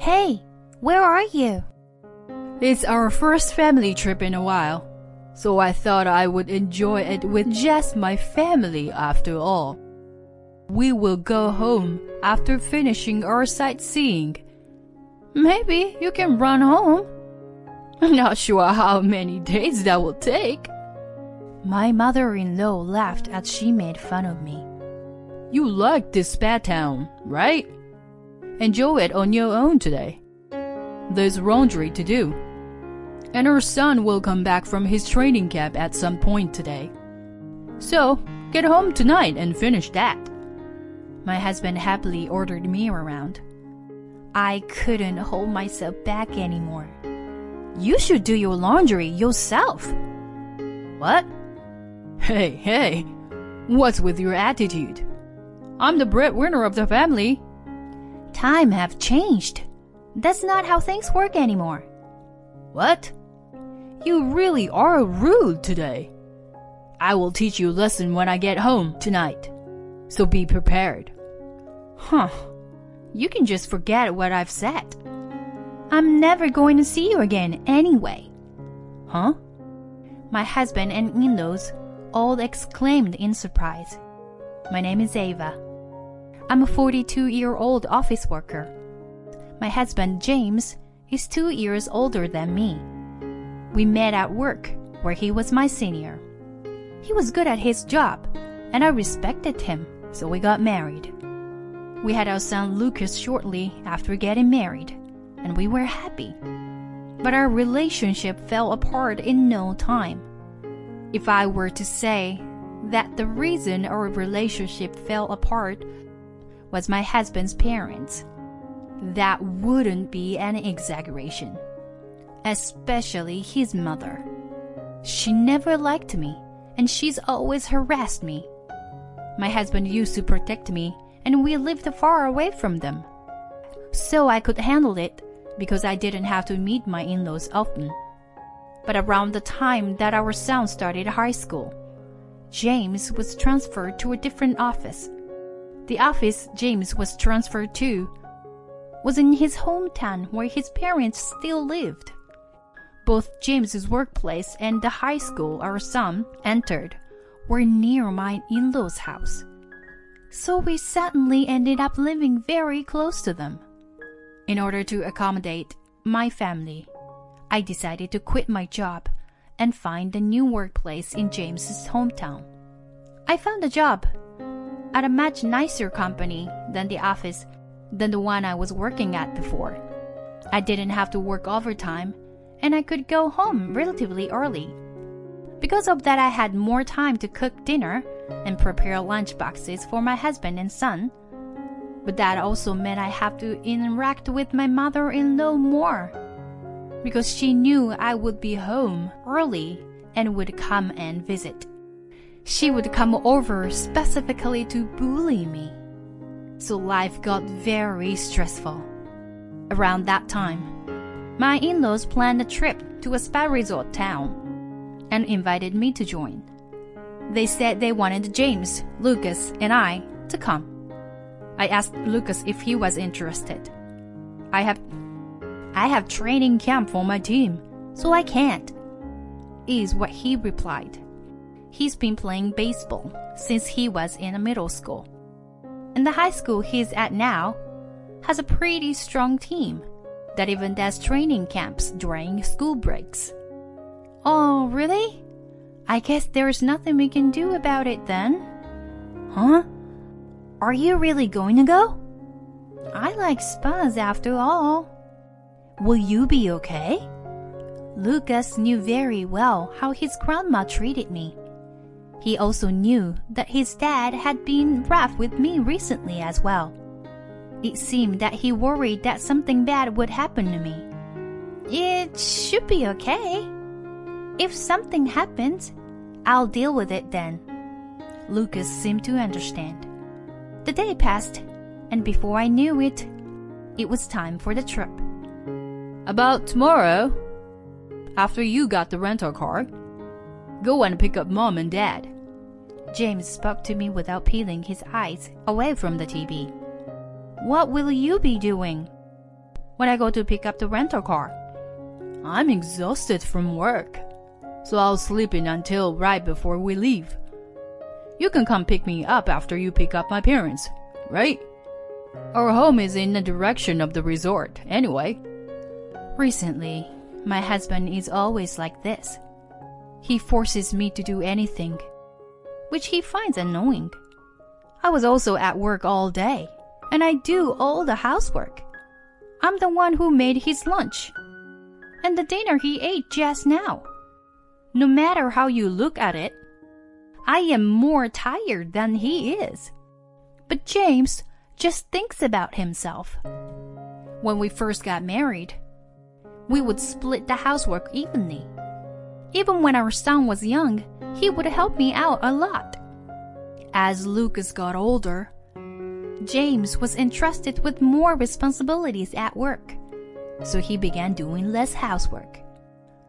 Hey, where are you? It's our first family trip in a while, so I thought I would enjoy it with just my family after all. We will go home after finishing our sightseeing. Maybe you can run home. I'm not sure how many days that will take. My mother-in-law laughed as she made fun of me. You like this spa town, right? Enjoy it on your own today. There's laundry to do. And our son will come back from his training camp at some point today. So, get home tonight and finish that. My husband happily ordered me around. I couldn't hold myself back anymore. You should do your laundry yourself. What? Hey, what's with your attitude? I'm the breadwinner of the family. Time have changed. That's not how things work anymore. What? You really are rude today. I will teach you a lesson when I get home tonight. So be prepared. Huh. You can just forget what I've said. I'm never going to see you again anyway. Huh? My husband and in-laws all exclaimed in surprise. My name is Ava. I'm a 42-year-old office worker. My husband, James, is 2 years older than me. We met at work, where he was my senior. He was good at his job, and I respected him, so we got married. We had our son Lucas shortly after getting married, and we were happy. But our relationship fell apart in no time. If I were to say that the reason our relationship fell apart was my husband's parents, that wouldn't be an exaggeration. Especially his mother. She never liked me, and she's always harassed me. My husband used to protect me, and we lived far away from them. So I could handle it because I didn't have to meet my in-laws often. But around the time that our son started high school, James was transferred to a different office. The office James was transferred to was in his hometown where his parents still lived. Both James's workplace and the high school our son entered were near my in-laws' house. So we suddenly ended up living very close to them. In order to accommodate my family, I decided to quit my job and find a new workplace in James's hometown. I found a job at a much nicer company than the one I was working at before. I didn't have to work overtime, and I could go home relatively early. Because of that, I had more time to cook dinner and prepare lunch boxes for my husband and son. But that also meant I had to interact with my mother-in-law more, because she knew I would be home early and would come and visit. She would come over specifically to bully me. So life got very stressful. Around that time, my in-laws planned a trip to a spa resort town and invited me to join. They said they wanted James, Lucas, and I to come. I asked Lucas if he was interested. I have training camp for my team, so I can't, is what he replied. He's been playing baseball since he was in middle school. And the high school he's at now has a pretty strong team that even does training camps during school breaks. Oh, really? I guess there's nothing we can do about it then. Huh? Are you really going to go? I like spas after all. Will you be okay? Lucas knew very well how his grandma treated me. He also knew that his dad had been rough with me recently as well. It seemed that he worried that something bad would happen to me. It should be okay. If something happens, I'll deal with it then. Lucas seemed to understand. The day passed, and before I knew it, it was time for the trip. About tomorrow, after you got the rental car, go and pick up Mom and Dad. James spoke to me without peeling his eyes away from the TV. What will you be doing? when I go to pick up the rental car. I'm exhausted from work, so I'll sleep in until right before we leave. You can come pick me up after you pick up my parents, right? Our home is in the direction of the resort, anyway. Recently, my husband is always like this. He forces me to do anything, which he finds annoying. I was also at work all day, and I do all the housework. I'm the one who made his lunch, and the dinner he ate just now. No matter how you look at it, I am more tired than he is. But James just thinks about himself. When we first got married, we would split the housework evenly. Even when our son was young, he would help me out a lot. As Lucas got older, James was entrusted with more responsibilities at work, so he began doing less housework.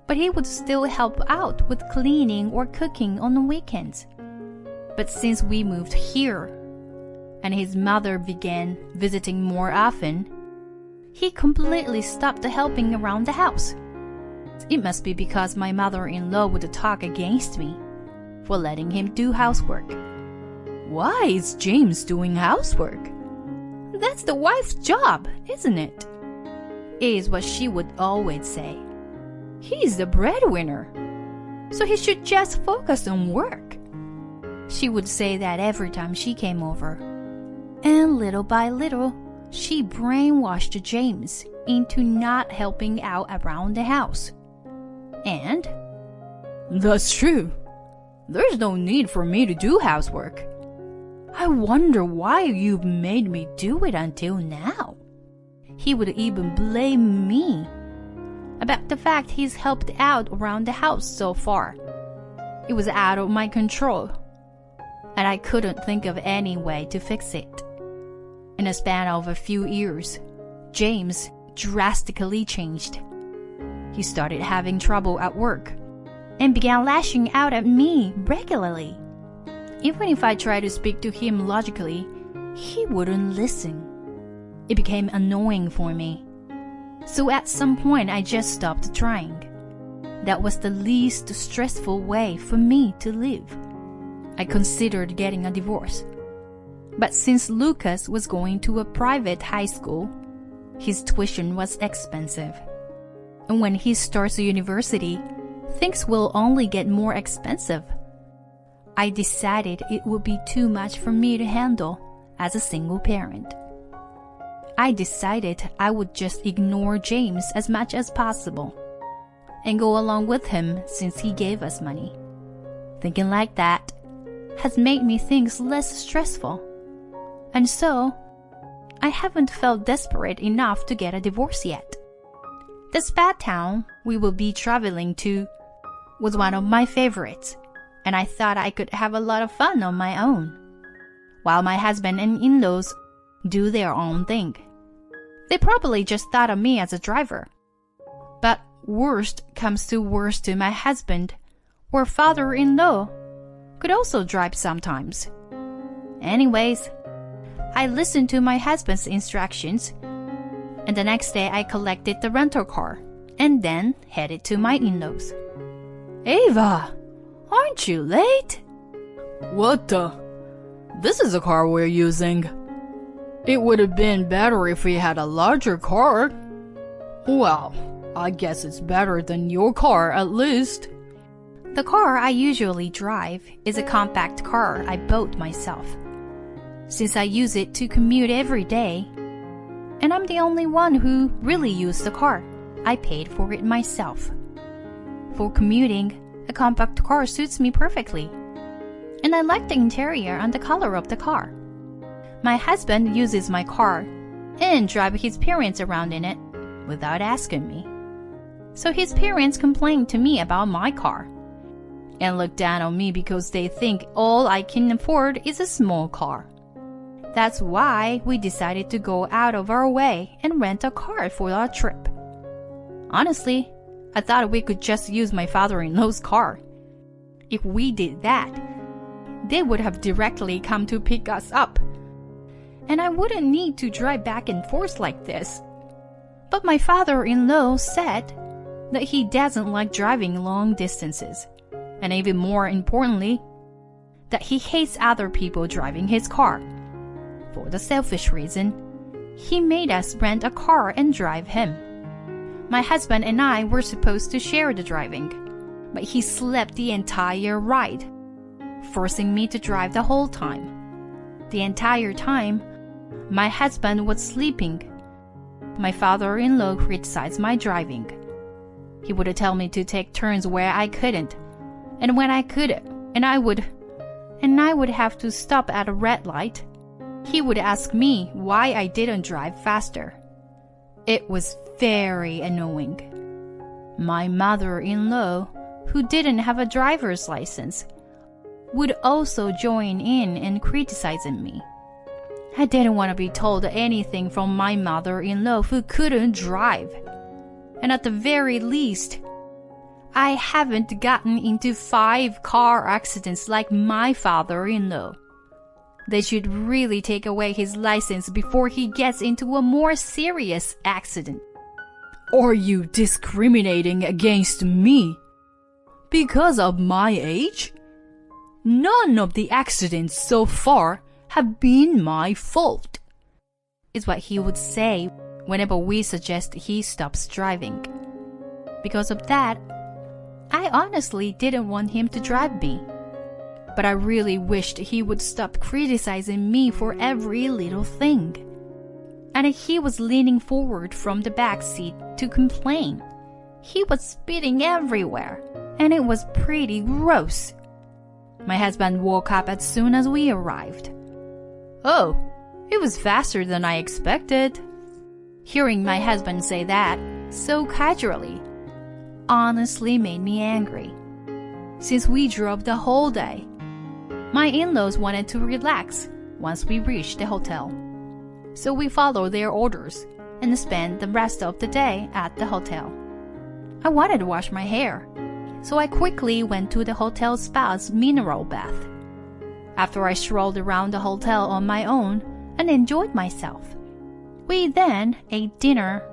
But he would still help out with cleaning or cooking on the weekends. But since we moved here, and his mother began visiting more often, he completely stopped helping around the house. It must be because my mother-in-law would talk against me for letting him do housework. Why is James doing housework? That's the wife's job, isn't it? Is what she would always say. He's the breadwinner, so he should just focus on work. She would say that every time she came over. And little by little, she brainwashed James into not helping out around the house. And that's true. There's no need for me to do housework. I wonder why you've made me do it until now. He would even blame me about the fact he's helped out around the house so far. It was out of my control, and I couldn't think of any way to fix it. In a span of a few years, James drastically changed. He started having trouble at work and began lashing out at me regularly. Even if I tried to speak to him logically, he wouldn't listen. It became annoying for me. So at some point, I just stopped trying. That was the least stressful way for me to live. I considered getting a divorce. But since Lucas was going to a private high school, his tuition was expensive. And when he starts a university, things will only get more expensive. I decided it would be too much for me to handle as a single parent. I decided I would just ignore James as much as possible and go along with him since he gave us money. Thinking like that has made me things less stressful. And so, I haven't felt desperate enough to get a divorce yet. The spa town we will be traveling to was one of my favorites, and I thought I could have a lot of fun on my own, while my husband and in-laws do their own thing. They probably just thought of me as a driver. But worst comes to worst to my husband or father-in-law could also drive sometimes. Anyways, I listened to my husband's instructions, and the next day I collected the rental car and then headed to my in-laws. Ava, aren't you late? What the? This is the car we're using. It would have been better if we had a larger car. Well, I guess it's better than your car at least. The car I usually drive is a compact car I bought myself. Since I use it to commute every day, and I'm the only one who really used the car, I paid for it myself. For commuting, a compact car suits me perfectly, and I like the interior and the color of the car. My husband uses my car and drives his parents around in it without asking me. So his parents complain to me about my car and look down on me because they think all I can afford is a small car. That's why we decided to go out of our way and rent a car for our trip. Honestly, I thought we could just use my father-in-law's car. If we did that, they would have directly come to pick us up, and I wouldn't need to drive back and forth like this. But my father-in-law said that he doesn't like driving long distances, and even more importantly, that he hates other people driving his car. For the selfish reason, he made us rent a car and drive him. My husband and I were supposed to share the driving, but he slept the entire ride, forcing me to drive the whole time. The entire time, my husband was sleeping. My father-in-law criticized my driving. He would tell me to take turns where I couldn't, and when I could, and I would have to stop at a red light, he would ask me why I didn't drive faster. It was very annoying. My mother-in-law, who didn't have a driver's license, would also join in criticizing me. I didn't want to be told anything from my mother-in-law who couldn't drive. And at the very least, I haven't gotten into 5 car accidents like my father-in-law. They should really take away his license before he gets into a more serious accident. Are you discriminating against me because of my age? None of the accidents so far have been my fault, is what he would say whenever we suggest he stops driving. Because of that, I honestly didn't want him to drive me. But I really wished he would stop criticizing me for every little thing. And he was leaning forward from the back seat to complain. He was spitting everywhere, and it was pretty gross. My husband woke up as soon as we arrived. Oh, it was faster than I expected. Hearing my husband say that so casually honestly made me angry. Since we drove the whole day, my in-laws wanted to relax once we reached the hotel. So we followed their orders and spent the rest of the day at the hotel. I wanted to wash my hair, so I quickly went to the hotel spa's mineral bath. After I strolled around the hotel on my own and enjoyed myself, we then ate dinner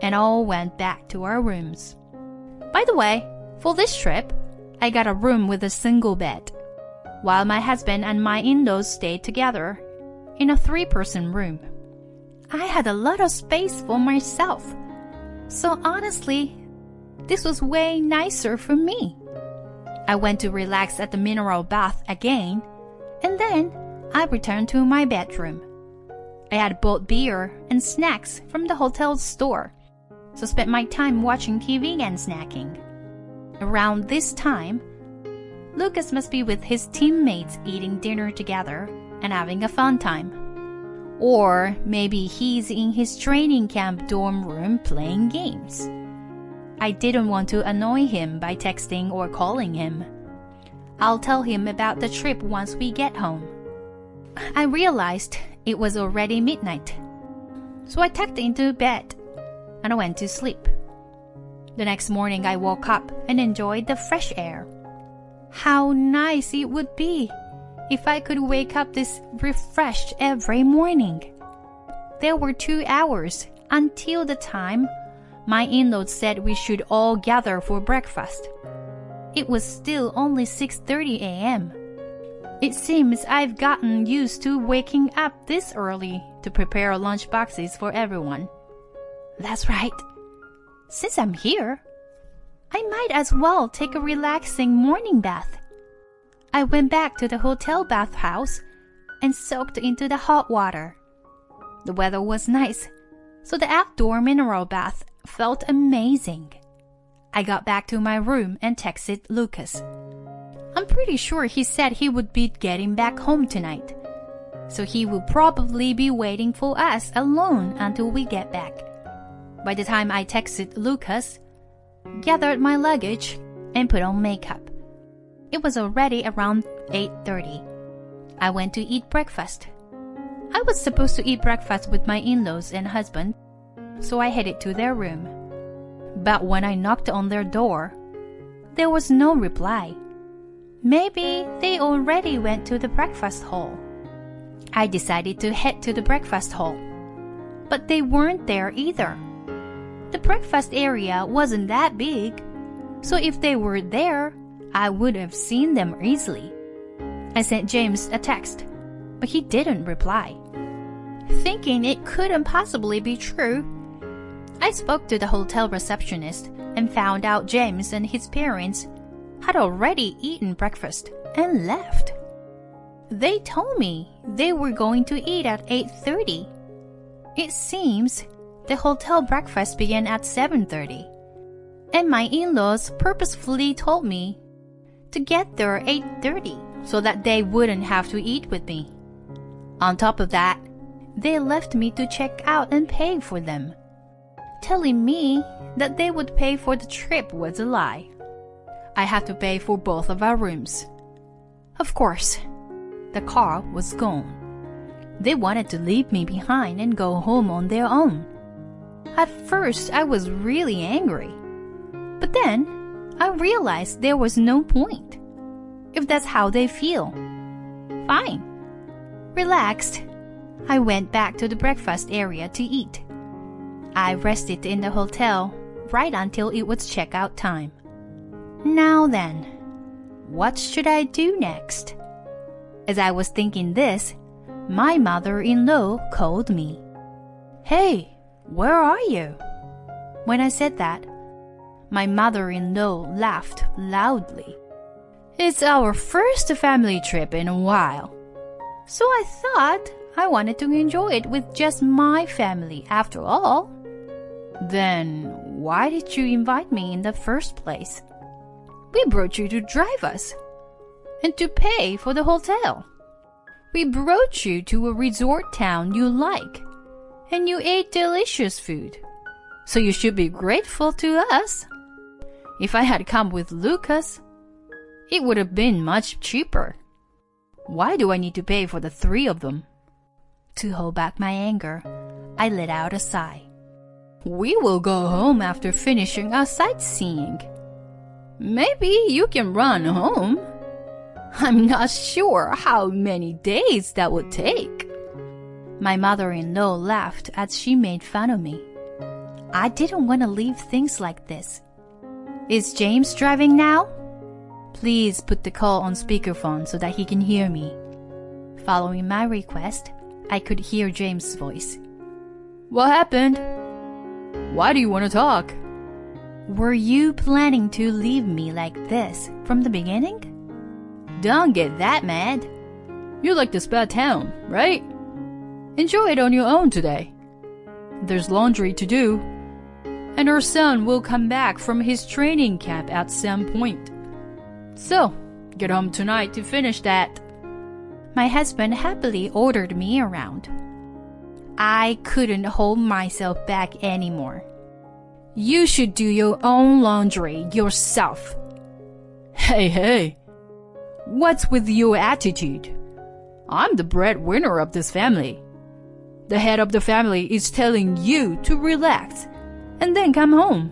and all went back to our rooms. By the way, for this trip, I got a room with a single bed, while my husband and my in-laws stayed together in a 3-person room. I had a lot of space for myself, so honestly, this was way nicer for me. I went to relax at the mineral bath again, and then I returned to my bedroom. I had bought beer and snacks from the hotel store, so spent my time watching TV and snacking. Around this time, Lucas must be with his teammates eating dinner together and having a fun time. Or maybe he's in his training camp dorm room playing games. I didn't want to annoy him by texting or calling him. I'll tell him about the trip once we get home. I realized it was already midnight, so I tucked into bed and I went to sleep. The next morning I woke up and enjoyed the fresh air. How nice it would be if I could wake up this refreshed every morning. There were 2 hours until the time my in-laws said we should all gather for breakfast. It was still only 6:30 a.m. It seems I've gotten used to waking up this early to prepare lunch boxes for everyone. That's right. Since I'm here, I might as well take a relaxing morning bath. I went back to the hotel bathhouse and soaked into the hot water. The weather was nice, so the outdoor mineral bath felt amazing. I got back to my room and texted Lucas. I'm pretty sure he said he would be getting back home tonight, so he will probably be waiting for us alone until we get back. By the time I texted Lucas, gathered my luggage, and put on makeup, it was already around 8:30. I went to eat breakfast. I was supposed to eat breakfast with my in-laws and husband, so I headed to their room. But when I knocked on their door, there was no reply. Maybe they already went to the breakfast hall. I decided to head to the breakfast hall, but they weren't there either. breakfast area wasn't that big, so if they were there, I would have seen them easily. I sent James a text, but he didn't reply. Thinking it couldn't possibly be true, I spoke to the hotel receptionist and found out James and his parents had already eaten breakfast and left. They told me they were going to eat at 8:30. It seems the hotel breakfast began at 7:30, and my in-laws purposefully told me to get there at 8:30 so that they wouldn't have to eat with me. On top of that, they left me to check out and pay for them. Telling me that they would pay for the trip was a lie. I had to pay for both of our rooms. Of course, the car was gone. They wanted to leave me behind and go home on their own. At first, I was really angry. But then, I realized there was no point. If that's how they feel, fine. Relaxed, I went back to the breakfast area to eat. I rested in the hotel right until it was checkout time. Now then, what should I do next? As I was thinking this, my mother-in-law called me. Hey, where are you? When I said that, my mother-in-law laughed loudly. It's our first family trip in a while. So I thought I wanted to enjoy it with just my family after all. Then why did you invite me in the first place? We brought you to drive us and to pay for the hotel. We brought you to a resort town you like, and you ate delicious food. So you should be grateful to us. If I had come with Lucas, it would have been much cheaper. Why do I need to pay for the three of them? To hold back my anger, I let out a sigh. We will go home after finishing our sightseeing. Maybe you can run home. I'm not sure how many days that would take. My mother-in-law laughed as she made fun of me. I didn't want to leave things like this. Is James driving now? Please put the call on speakerphone so that he can hear me. Following my request, I could hear James' voice. What happened? Why do you want to talk? Were you planning to leave me like this from the beginning? Don't get that mad. You like this bad town, right? Enjoy it on your own today. There's laundry to do, and our son will come back from his training camp at some point. So, get home tonight to finish that. My husband happily ordered me around. I couldn't hold myself back anymore. You should do your own laundry yourself. Hey, what's with your attitude? I'm the breadwinner of this family. The head of the family is telling you to relax and then come home.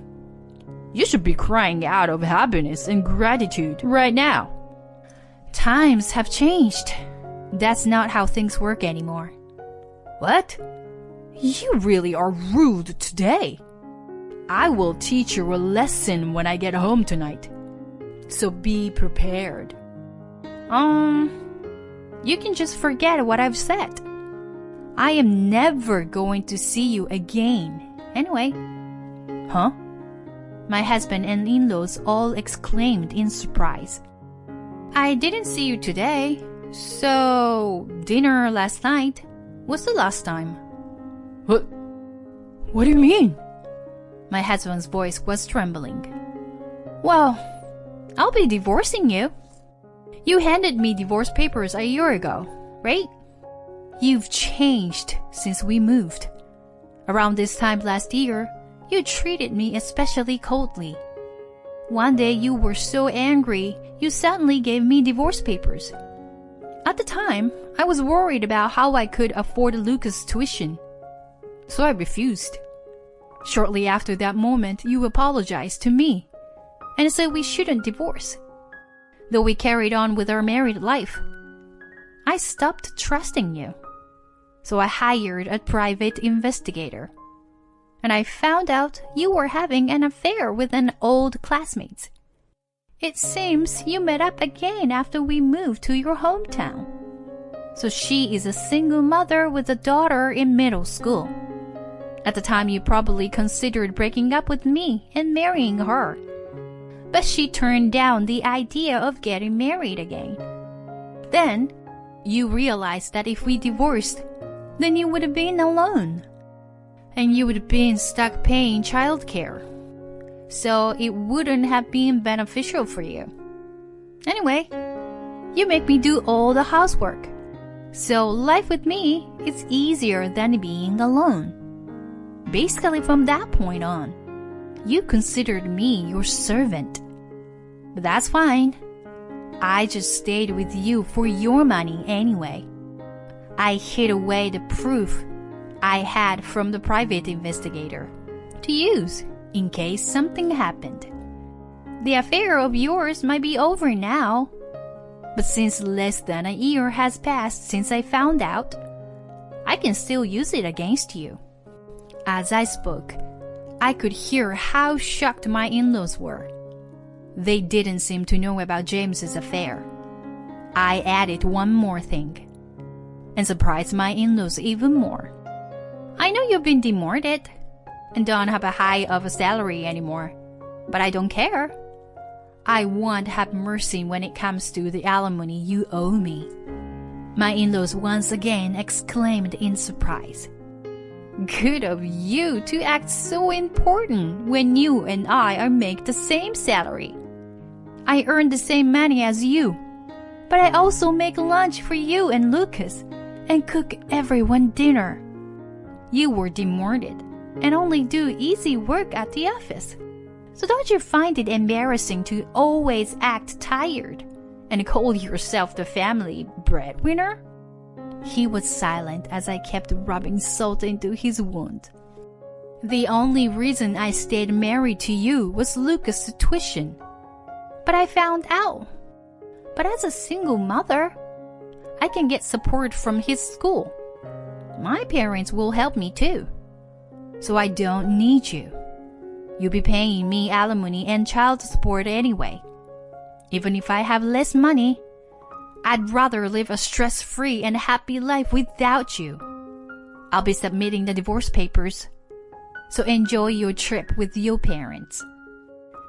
You should be crying out of happiness and gratitude right now. Times have changed. That's not how things work anymore. What? You really are rude today. I will teach you a lesson when I get home tonight. So be prepared. You can just forget what I've said. I am never going to see you again. Anyway. Huh? My husband and in-laws all exclaimed in surprise. I didn't see you today, so dinner last night was the last time. What do you mean? My husband's voice was trembling. Well, I'll be divorcing you. You handed me divorce papers a year ago, right? You've changed since we moved. Around this time last year, you treated me especially coldly. One day you were so angry, you suddenly gave me divorce papers. At the time, I was worried about how I could afford Lucas' tuition, so I refused. Shortly after that moment, you apologized to me and said we shouldn't divorce, though we carried on with our married life. I stopped trusting you, so I hired a private investigator. and I found out you were having an affair with an old classmate. It seems you met up again after we moved to your hometown. So she is a single mother with a daughter in middle school. At the time, you probably considered breaking up with me and marrying her. But she turned down the idea of getting married again. Then, you realized that if we divorced, then you would have been alone. And you would have been stuck paying childcare. So it wouldn't have been beneficial for you. Anyway, you make me do all the housework. So life with me is easier than being alone. Basically, from that point on, you considered me your servant. But that's fine. I just stayed with you for your money anyway. I hid away the proof I had from the private investigator to use in case something happened. The affair of yours might be over now, but since less than a year has passed since I found out, I can still use it against you. As I spoke, I could hear how shocked my in-laws were. They didn't seem to know about James's affair. I added one more thing and surprised my in-laws even more. I know you've been demoted and don't have a high of a salary anymore, but I don't care. I won't have mercy when it comes to the alimony you owe me. My in-laws once again exclaimed in surprise. Good of you to act so important when you and I are make the same salary. I earn the same money as you, but I also make lunch for you and Lucas and cook everyone dinner. You were demoted and only do easy work at the office. So don't you find it embarrassing to always act tired and call yourself the family breadwinner? He was silent as I kept rubbing salt into his wound. The only reason I stayed married to you was Lucas' tuition. But I found out. But as a single mother, I can get support from his school. My parents will help me too. So I don't need you. You'll be paying me alimony and child support anyway. Even if I have less money, I'd rather live a stress-free and happy life without you. I'll be submitting the divorce papers, so enjoy your trip with your parents.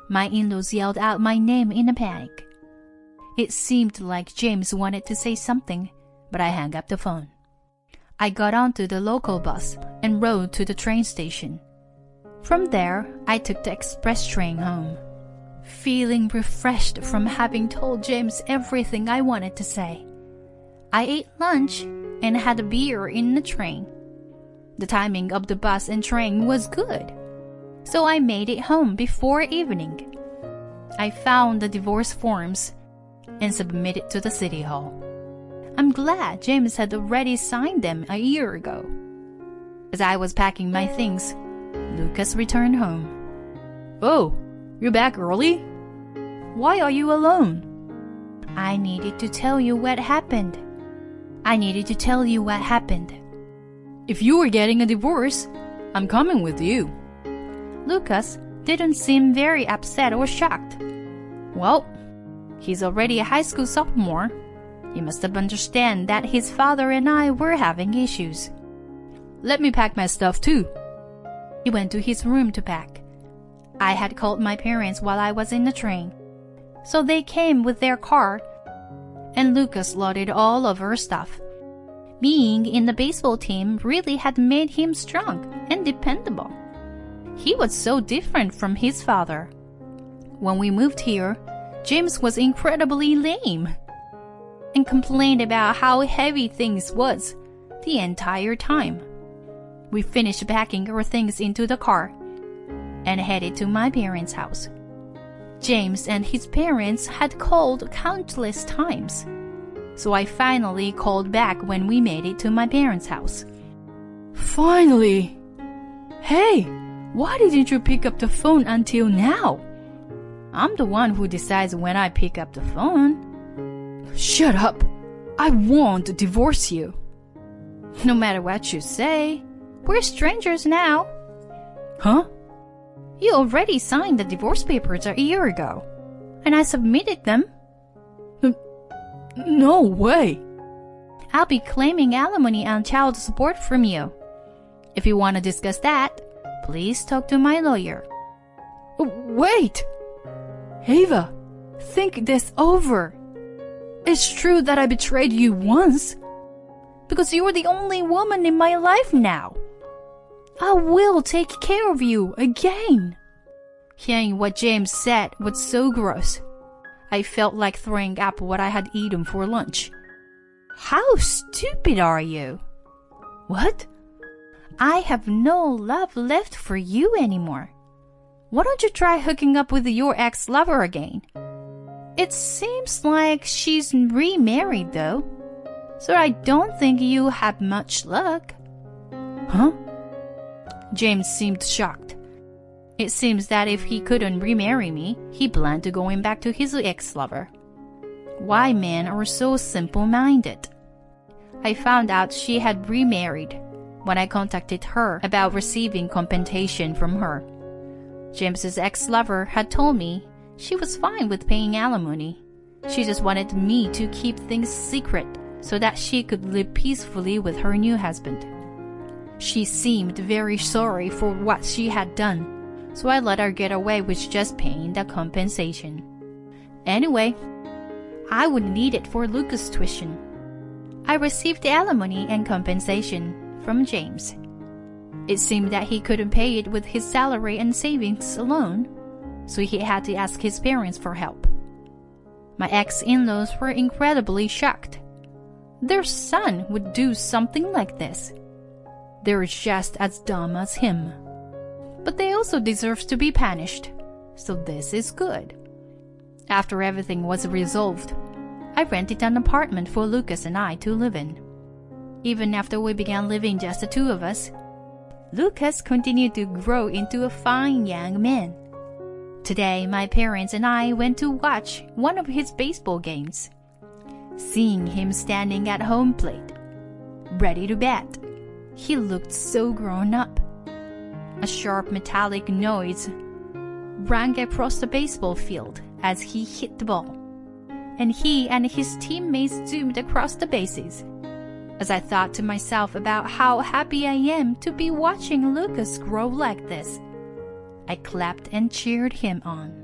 My in-laws yelled out my name in a panic. It seemed like James wanted to say something, but I hung up the phone. I got onto the local bus and rode to the train station. From there, I took the express train home, feeling refreshed from having told James everything I wanted to say. I ate lunch and had a beer in the train. The timing of the bus and train was good, so I made it home before evening. I found the divorce forms and submitted to the city hall. I'm glad James had already signed them a year ago. As I was packing my things, Lucas returned home. Oh, you're back early? Why are you alone? I needed to tell you what happened. If you were getting a divorce, I'm coming with you. Lucas didn't seem very upset or shocked. Well, he's already a high school sophomore. He must have understood that his father and I were having issues. Let me pack my stuff too. He went to his room to pack. I had called my parents while I was in the train, so they came with their car, and Lucas loaded all of our stuff. Being in the baseball team really had made him strong and dependable. He was so different from his father. When we moved here, James was incredibly lame and complained about how heavy things was the entire time. We finished packing our things into the car and headed to my parents' house. James and his parents had called countless times, so I finally called back when we made it to my parents' house. Finally! Hey, why didn't you pick up the phone until now? I'm the one who decides when I pick up the phone. Shut up! I won't divorce you. No matter what you say, we're strangers now. Huh? You already signed the divorce papers a year ago, and I submitted them. No way. I'll be claiming alimony and child support from you. If you want to discuss that, please talk to my lawyer. Wait! Ava, think this over. It's true that I betrayed you once. Because you're the only woman in my life now. I will take care of you again. Hearing what James said was so gross. I felt like throwing up what I had eaten for lunch. How stupid are you? What? I have no love left for you anymore. Why don't you try hooking up with your ex-lover again? It seems like she's remarried though, so I don't think you have much luck. Huh? James seemed shocked. It seems that if he couldn't remarry me, he planned to going back to his ex-lover. Why men are so simple-minded? I found out she had remarried when I contacted her about receiving compensation from her. James's ex-lover had told me she was fine with paying alimony. She just wanted me to keep things secret so that she could live peacefully with her new husband. She seemed very sorry for what she had done, so I let her get away with just paying the compensation. Anyway, I would need it for Lucas' tuition. I received alimony and compensation from James. It seemed that he couldn't pay it with his salary and savings alone, so he had to ask his parents for help. My ex-in-laws were incredibly shocked. Their son would do something like this. They're just as dumb as him. But they also deserve to be punished, so this is good. After everything was resolved, I rented an apartment for Lucas and I to live in. Even after we began living just the two of us, Lucas continued to grow into a fine young man. Today, my parents and I went to watch one of his baseball games. Seeing him standing at home plate, ready to bat, he looked so grown up. A sharp metallic noise rang across the baseball field as he hit the ball, and he and his teammates zoomed across the bases. As I thought to myself about how happy I am to be watching Lucas grow like this, I clapped and cheered him on.